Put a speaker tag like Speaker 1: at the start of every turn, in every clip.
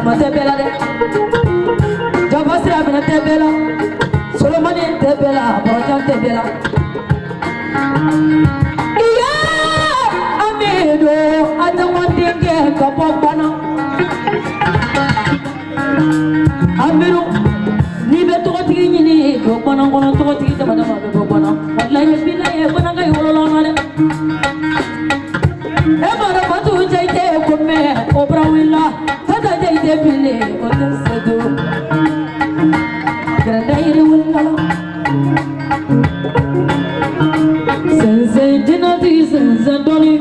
Speaker 1: mate bela de Jabasra bela te bela Solomon te bela Brojan te bela Iya amido atamantinge kapopana amiru ni be togotigi nyini do bana kono togotigi tamada ma be bana wallahi billahi bana ga yolo male e mara batu jaite ko me obra willa fata jaite bille o tesedo grandayri willa sense dinati sense doni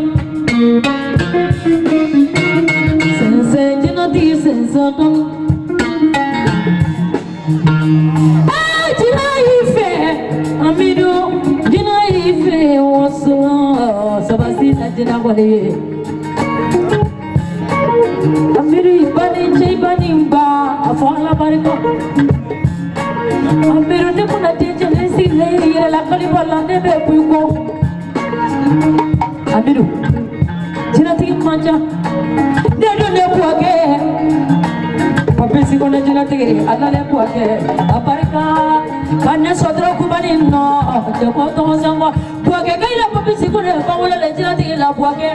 Speaker 1: sense dinati sense doni amido dina ife waso sabasi na dina wale amido ibani chibani mba afala bariko amido ne kuna teje lesi le yere la kali bala ne be puko amido dina tiki manja ne do ne puake papesi kona jina tiki ala le puake aparika Kanya sodro kubani no, joko tomo sango. Buake kai la papi sikune, pamula le jina tiki la buake.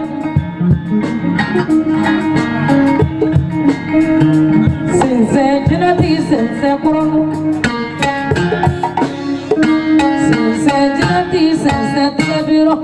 Speaker 1: Sense jina tiki sense kurono. Sense jina tiki sense tiki biro.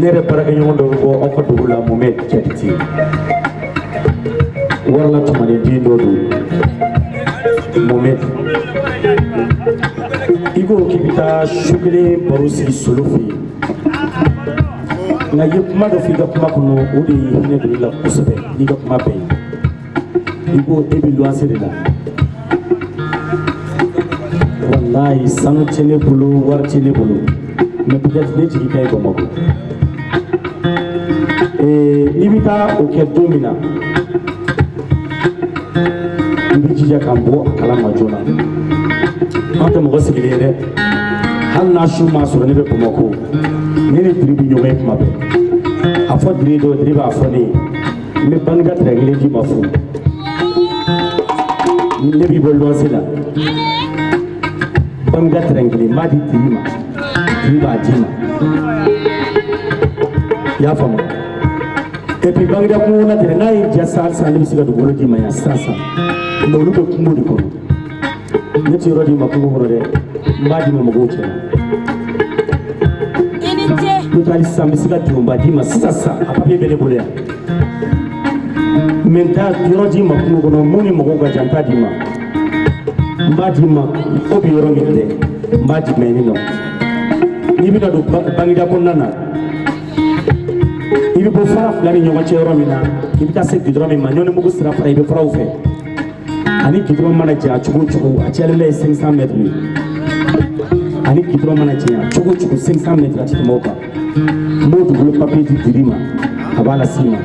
Speaker 1: Nere para que yo ndo go okoto la moment chatiti warla tumane dindo do moment igo kibita shugule barusi sulufi na yukma do figa kuma kuno udi ne do la kusabe diga kuma be igo ebi luasere la wallahi sanu chene bulu war chene bulu me peut-être ne tigi kay Bamako ibita o ke domina ibijija kambo kala majona ante mo gosigile hal na shuma sura ne be Bamako ne ne tribi nyome mabe afo drido driba afoni me banga tragle di mafu ne bi bolwa sila banga tragle madi trima triba jima ya famo et puis bangda ko na tere nay jasal salim siga do golo di maya sasa no lu ko kumudi ko ne ci rodi ma ko ngoro de mbaji mo go ci inite lu tali sam siga do mbaji ma sasa apabe bele boleya menta rodi ma ko ngoro moni mo go ga janta di ma mbaji ma obi rongi de mbaji meni no ni bi do bangda ko nana ibi bo fara flani nyoma che romina ibi ta se gidro mi manyone mugu sira fara ibi fara ufe ani gidro mana ja chugu chugu achele le 500 mètres ni ani gidro mana ja chugu chugu 500 mètres atito moka modu bulu papier di dirima abala sima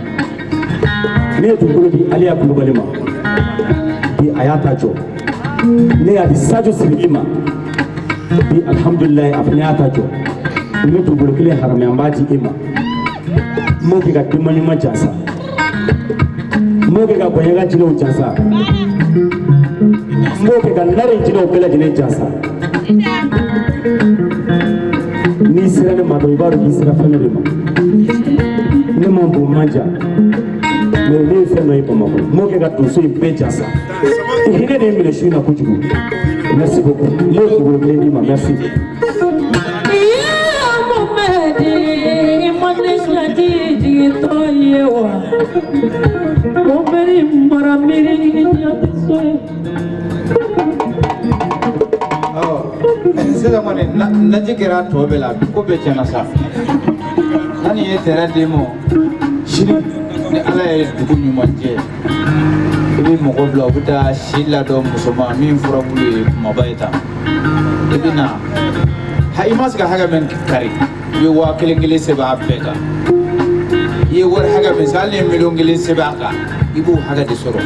Speaker 2: ne dugukolo di Aliya Kulubali ma bi a y'a ta jɔ ne y'a di Sadio Sidiki ma bi alhamdulilayi a fana y'a ta jɔ ne dugukolo kelen haramɛ an b'a di e ma m'o kɛ ka denba ɲuman jansa m'o kɛ ka Gɔɲɛka jinɛw jansa m'o kɛ ka Nare jinɛw bɛɛ lajɛlen jansa n'i sera ne ma dɔrɔn i b'a dɔn k'i sera fɛn dɔ de ma ne ma bon manja mais ne ye fɛn dɔ ye Bamakɔ m'o kɛ ka donso in bɛɛ jansa hinɛ de ye minɛ su in na kojugu merci beaucoup ne ye dugukolo kelen d'i ma merci.
Speaker 3: Sisan kɔni naji kɛra tɔ bɛɛ la ko bɛɛ tiɲɛna sa nani ye terrain d'e ma sini ni Ala ye dugu ɲuman jɛ i bɛ mɔgɔ bila u bɛ taa si ladɔn muso ma min furabulu ye kumaba ye tan i bɛ na i ma se ka hakɛ min kari i bɛ 1000 sɛbɛn a bɛɛ kan i ye wari hakɛ min san hali ni ye 1,000,000 sɛbɛn a kan i b'o hakɛ de sɔrɔ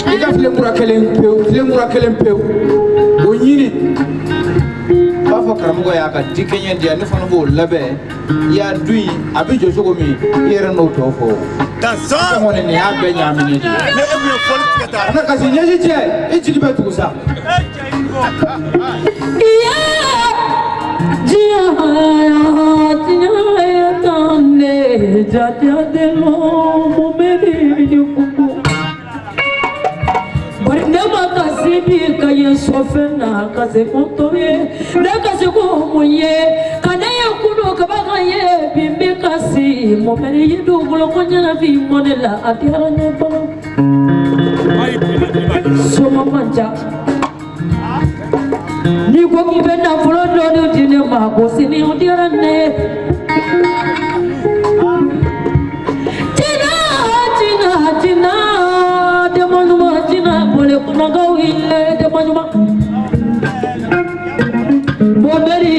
Speaker 3: i ka filenkura kelen pewu o ɲini b'a fɔ karamɔgɔ y'a ka dikɛɲɛ di yan ne fana b'o labɛn i y'a dun yen a bɛ jɔ cogo min i yɛrɛ n'o tɔ fɔ sisan kɔni nin y'a bɛɛ ɲaaminen de ye kana kasi ɲɛji cɛ i jigi bɛ tugu sa
Speaker 1: Sibi ka ye sofena ka se fontoye ne ka se ko munye kana ye kuno ka ba ka ye bimbi ka si mo meri ye do golo ko nyana fi monela atira ne ba so manja ni ko ki be na folo do do dine ma ko sini atira ne tina bole kuna gawile de manuma bomeri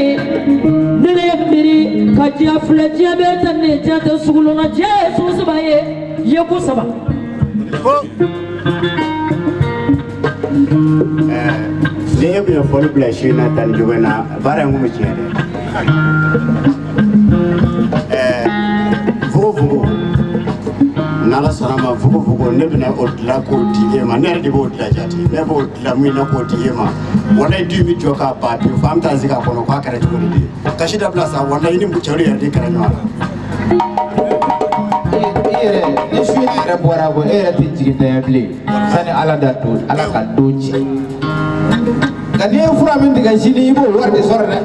Speaker 1: nene miri kajia flejia beta ne jata sugulona Jesus baye yeko saba
Speaker 4: ne ye bien foli bila shi na tan jogena bara ngumu chere vugo nala sarama vugo ne bina odla ko di ema ne de bo odla jati ne bo odla mi na ko di ema wala di mi joka pa ti fam ta zika kono kwa kare to di kashida blasa wala ini mu chori ya di kare no
Speaker 3: ere ne shi ere bora go ere ti jigi da yable sani ala da to ala ka doji ga ne fura min diga shini ibo warde sorne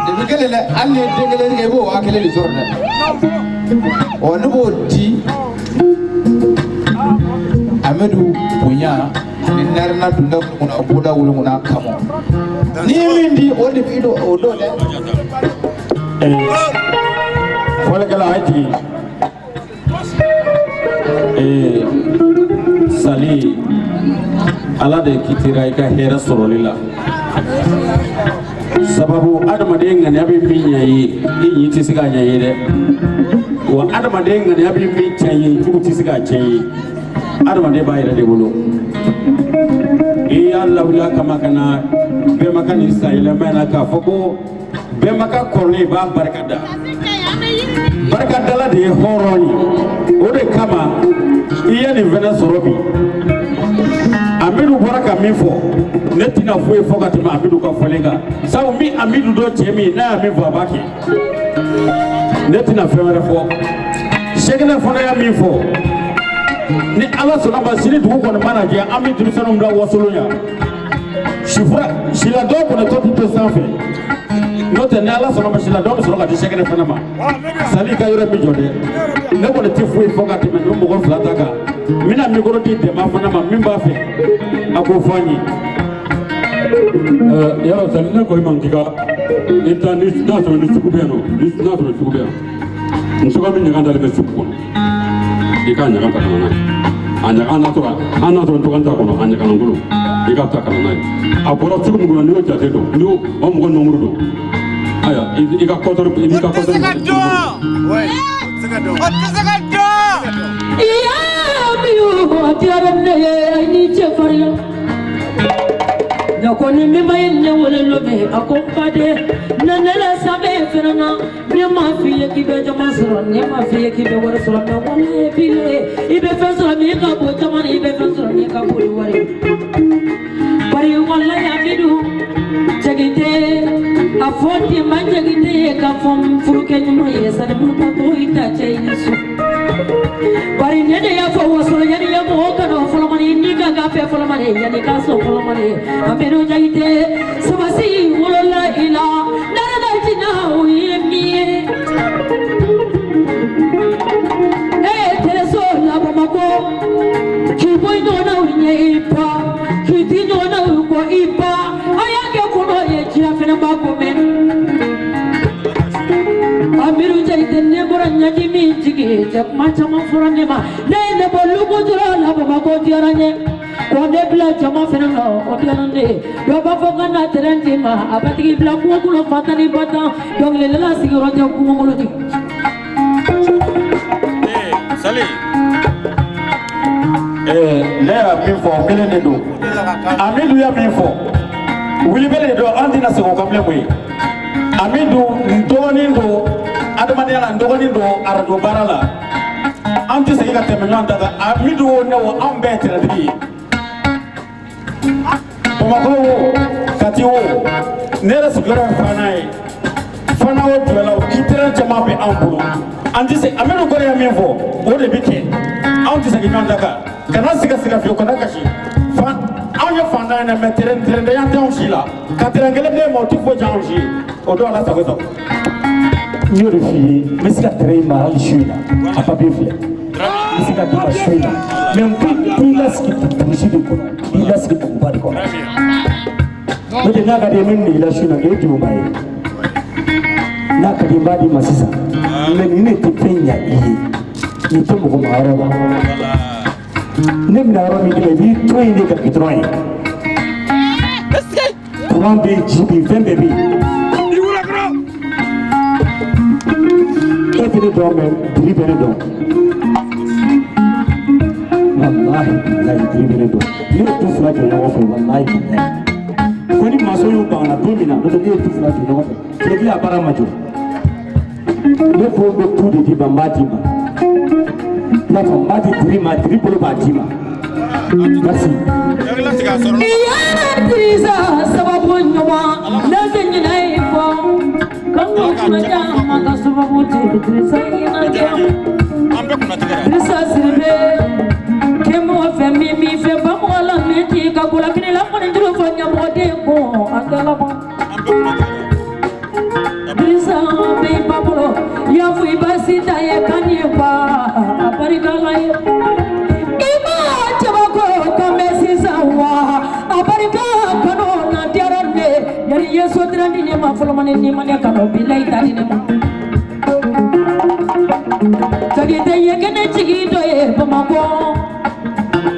Speaker 3: de bi kele le alle de kele ge bo wa kele li sorne o no bo di Amedu punya ni narna tunda kuna boda wulu kuna kamo ni mindi odi bido odo le
Speaker 2: fole kala haji sali ala de kitira ika hera sorolila sababu adamade ngani abi minya yi yi tisiga nyayi de wa adamade ngani abi mi chanyi tugu tisiga chanyi adamade ba yira de bolo Allah wula kama kana be makani sayla mana ka foko be maka korni ba barkada la de horoni ode kama iya ni vena sorobi amidu baraka mifo netina fuwe foka tima amidu ka folenga sabu mi amidu do chemi na amivu abaki netina femere fo shekena fona ya mifo ni ala sona basini dugu kono manaje amidu sanu mda wasulunya shifra shila do kono to sanfe note ne ala sona basila do so ka shekena fona ma sali ka yore mi jode ne ko ti fuwe foka tima no mo ko flataka mina mi goro ti de ma fona ma mimba fe ako fanyi yaro sali ne ko imangiga internet na so ni sukubeno na so ni sukubeno nsuka mi nyanga dale sukuko ika nyanga ta kana anya kana to ana to kan ta kono anya kana ngulu ika ta kana nai aboro suku ngulu ni o jate do ni o mo no ngulu do aya ika kotor ika kotor
Speaker 5: Second door.
Speaker 1: ne ye ni chefari na koni mi mai ne wole lobe akompade na nela sabe ferna ne ma fiye ki be jama sura ne ma fiye ki be wala sura na wala bile ibe fesura mi ka bo jama ibe fesura mi ka bo wari bari wala ya bidu jagite afoti man jagite ka fom furuke nyuma yesa de mun ka to ita cheisu bari ne de ya fo wasura yani ya mo ka no folo mani ni ka ga pe folo mani yani ka so folo mani aberu jagite sabasi wala ila nana jina uyemi tereso la bamako ki boy no na unye ipa ki ti no na ko ipa ayage kono ye jia fena ba ko men amiru jagite ne bora nyaji mi jigi jak ma chama furane ma ne bolu ko jura la bamako tiaranye ko ne bla chama fena no o tiarande do ba fo kana terenti ma abati bla ko ko fatani bata dong le la sigoro ja ko ngolo di
Speaker 2: Sali ne ya min fɔ kelen de don Amidu ya min fɔ wulibele don an tɛna segin o kan bilen koyi Amidu n dɔgɔnin don adamadenya la n dɔgɔnin don arajo baara la an tɛ segin ka tɛmɛ ɲɔgɔn ta kan Amidu o ne o anw bɛɛ ye tɛrɛtigi ye Bamakɔ wo Kati wo ne yɛrɛ sigiyɔrɔ ye Fana ye Fana o jɔla i terrain caman bɛ an bolo an tɛ se Amidu kɔrɔ ye min fɔ o de bɛ kɛ anw tɛ segin ɲɔgɔn ta kan kana siga fiyewu kana kasi anw ye fantan ye mais terrain tɛ anw si la ka terrain kelen d'e ma o tɛ foyi tiɲɛ anw si ye o don ala sago sago
Speaker 5: n y'o de f'i ye n bɛ se ka terrain in mara hali su in na a papier filɛ n bɛ se ka d'i ma su in na mais n b'i lasigi burusi de kɔnɔ n b'i lasigi buguba de kɔnɔ n'o tɛ n'a ka di ye n bɛ nin de y'i la su in na k'e di o ma ye n'a ka di n b'a d'i ma sisan mais nin de tɛ fɛn ɲɛ i ye nin tɛ mɔgɔ ma yɔrɔ la ne bɛna yɔrɔ min kɛ i b'i to yen de ka gidɔrɔn ye courant bɛ yen ji bɛ yen fɛn bɛɛ bɛ yen e tɛ ne dɔn mɛ biri bɛ ne dɔn walahi bilahi biri bɛ ne dɔn ne ye tu fila jɔ ɲɔgɔn fɛ walahi bilahi fo ni maso y'u ban na don min na n'o tɛ ne ye tu fila jɔ ɲɔgɔn fɛ tile a baara ma jɔ ne ko n bɛ tu de di ma n b'a di ma n'a fɔ n b'a di diri ma diri bolo b'a di ma merci.
Speaker 1: iya Tirisa sababu ɲuman ne se ɲinɛ i fɔ kanko kunaja ma ka sababu tɛ Tirisa ɲinajɛ Tirisa Siribe kɛmɛ fɛ min fɛ bamɔgɔ la min ti ka gola kini la kɔni juru fɔ ɲɛmɔgɔden ko an tɛ labɔ Tirisa bɛ i ba bolo y'a fɔ i ba sita ye kan ye ba a barika la ye i ma cɛbako kan bɛ sisan wa a barika kanu na diyara ne yari ye sotira di ne ma fɔlɔ ma ne ni ma ne kanu bilayi ta di ne ma jagite ye kɛnɛ jigi dɔ ye Bamakɔ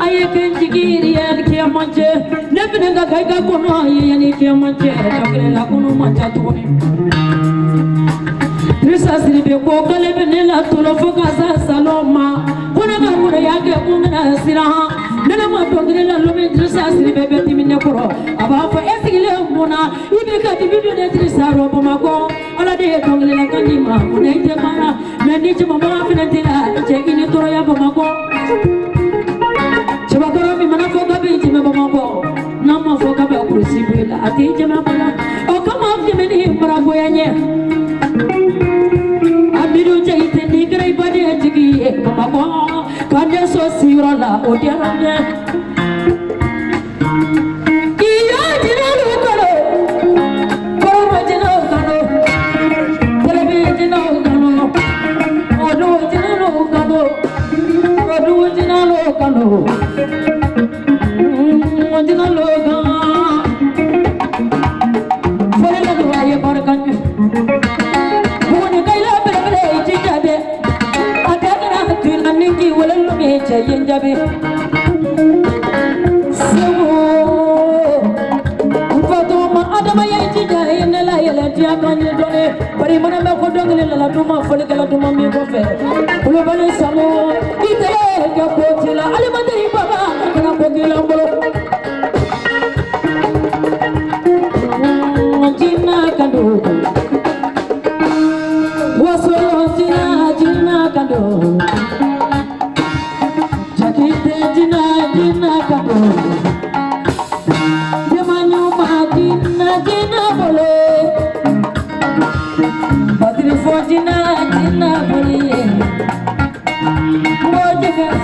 Speaker 1: a ye kɛ jigi yɛrɛ kiyama cɛ ne fɛnɛ ka ka i ka kɔnɔ ye yanni kiyama cɛ dɔkɛlɛ la kɔnɔ ma ca tuguni Tirisa Siribe ko k'ale bɛ ne la tolo fo ka sa salon ma ko ne ka mun y'a kɛ ko n bɛna siran ne ma dɔnkili la lomi Tirisa Siribe bɛ dimi ne kɔrɔ a b'a fɔ e sigilen mun na i bɛ ka dibi don ne Tirisa rɔ Bamakɔ ala de ye dɔnkili la kan di ma mun i tɛ mara mais ni cɛbabaga fɛnɛ tɛ la cɛ i ni tɔɔrɔya Bamakɔ cɛbakɔrɔ min mana fɔ k'a bɛ jɛmɛ Bamakɔ n'a ma fɔ k'a bɛ kurusi bɔ la a tɛ jɛmɛ bala o kama dɛmɛ ni marabonya ɲɛ Amidu Jagite ni kɛra i baden tigi ye Bamakɔ ka ne so siyɔrɔ la o diyara n ye i y'a jinalu kɔnɔ kɔrɔma jinaw kɔnɔ tɛlɛbi jinaw kɔnɔ ɔdu jinalu kɔnɔ ɔdu jinalu kɔnɔ jinalu kan fɔlɔ la do a ye barika ɲɛ. Yen jabi sego fatuma adama ye jija yen la yele dia kan ni dole bari mana me ko dongale la duma fole kala duma mi ko fe kulo bale samo ite ga ko tila ali madari baba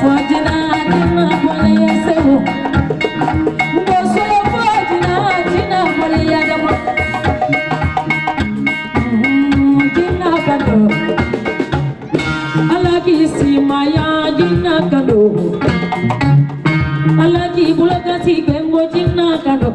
Speaker 1: fojina tina bole yesewo Bosolo fojina tina bole yagama Tina kando Alagi simaya tina kando Alagi bulagasi bengo tina kando